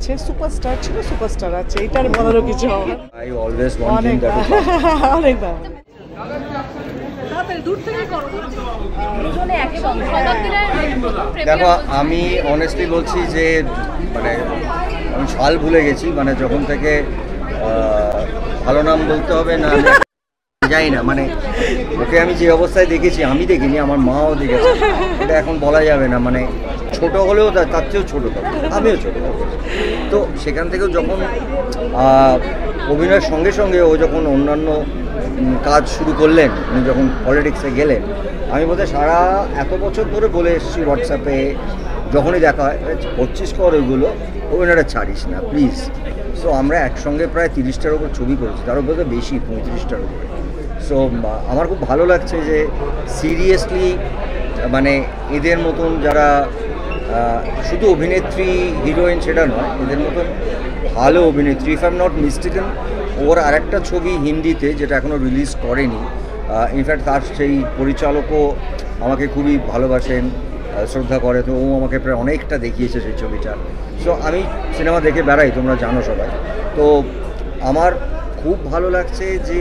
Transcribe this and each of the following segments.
আছে, সুপারস্টার ছিল, সুপারস্টার আছে, এটার বলারও কিছু হবে না। I always want him that অনেক ভালো। দেখো আমি অনেস্টলি বলছি যে মানে আমি সাল ভুলে গেছি, মানে যখন থেকে ভালো নাম বলতে হবে না যাই না, মানে ওকে আমি যে অবস্থায় দেখেছি, আমি দেখিনি, আমার মাও দেখেছে, এটা এখন বলা যাবে না, মানে ছোট হলেও তার চেয়েও ছোটো থাকবে, আমিও ছোটো থাকবো। তো সেখান থেকেও যখন অভিনয়ের সঙ্গে সঙ্গে ও যখন অন্যান্য কাজ শুরু করলেন, উনি যখন পলিটিক্সে গেলেন, আমি বোধহয় সারা এত বছর ধরে বলে এসেছি হোয়াটসঅ্যাপে, যখনই দেখা হয় করছিস কর ওইগুলো, অভিনয়টা ছাড়িস না প্লিজ। সো আমরা একসঙ্গে প্রায় 30টার ওপর ছবি করেছি, তার উপরে তো বেশি 35টার উপরে। সো আমার খুব ভালো লাগছে যে সিরিয়াসলি মানে এদের মতন যারা শুধু অভিনেত্রী হিরোইন সেটা নয়, এদের মতন ভালো অভিনেত্রী, if I am not mistaken ওর আরেকটা ছবি হিন্দিতে যেটা এখনও রিলিজ করেনি, ইনফ্যাক্ট তার সেই পরিচালকও আমাকে খুবই ভালোবাসেন, শ্রদ্ধা করে, তো ও আমাকে প্রায় অনেকটা দেখিয়েছে সেই ছবিটা। সো আমি সিনেমা দেখে বেড়াই, তোমরা জানো সবাই। তো আমার খুব ভালো লাগছে যে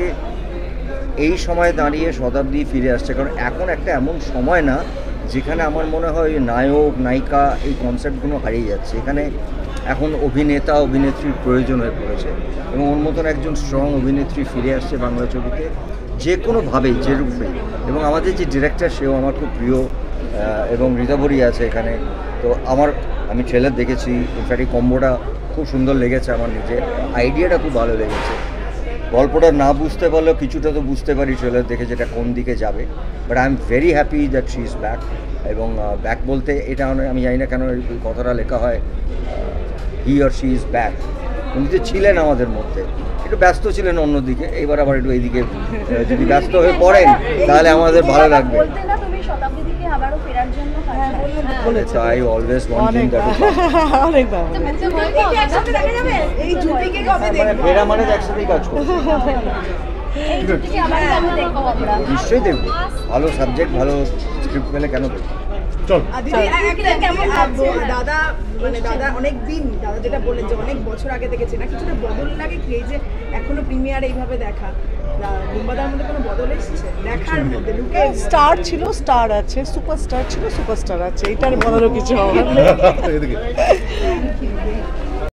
এই সময় দাঁড়িয়ে শতাব্দী ফিরে আসছে, কারণ এখন একটা এমন সময় না যেখানে আমার মনে হয় নায়ক নায়িকা এই কনসেপ্টগুলো হারিয়ে যাচ্ছে। এখানে এখন অভিনেতা অভিনেত্রীর প্রয়োজন হয়ে পড়েছে, এবং ওর মতন একজন স্ট্রং অভিনেত্রী ফিরে আসছে বাংলা ছবিতে যে কোনোভাবেই, যে রূপেই। এবং আমাদের যে ডিরেক্টর সেও আমার খুব প্রিয়, এবং ঋতাভরি আছে এখানে। তো আমি ট্রেলার দেখেছি, ইনফ্যাক্ট এই কম্বোটা খুব সুন্দর লেগেছে আমার, নিজের আইডিয়াটা খুব ভালো লেগেছে। গল্পটা না বুঝতে পারলেও কিছুটা তো বুঝতে পারি ট্রেলার দেখে যেটা কোন দিকে যাবে। But I am very happy that she is back. এবং ব্যাক বলতে এটা আমি জানি না কেন এই কথাটা লেখা হয় he or she is back. উনি তো ছিলেন আমাদের মধ্যে, একটু ব্যস্ত ছিলেন অন্যদিকে, এইবার আবার একটু এইদিকে যদি ব্যস্ত হয়ে পড়েন তাহলে আমাদের ভালো লাগবে। I always want him that অনেক ভালো। ফেরা মানে একসাথেই কাজ করবো, নিশ্চয়ই দেখবো। ভালো সাবজেক্ট, ভালো স্ক্রিপ্ট পেলে কেন দেখবো। দাদা মানে দাদা অনেক দিন, দাদা যেটা বললেন যে অনেক বছর আগে দেখেছি না, কিছুটা বদল লাগে কি এই যে এখনো প্রিমিয়ার এইভাবে দেখা, বুম্বাদার মধ্যে কোনো বদল এসেছে দেখার মধ্যে? স্টার ছিল, স্টার আছে, সুপারস্টার ছিল, সুপারস্টার আছে, এটার বলারও কিছু হবে না।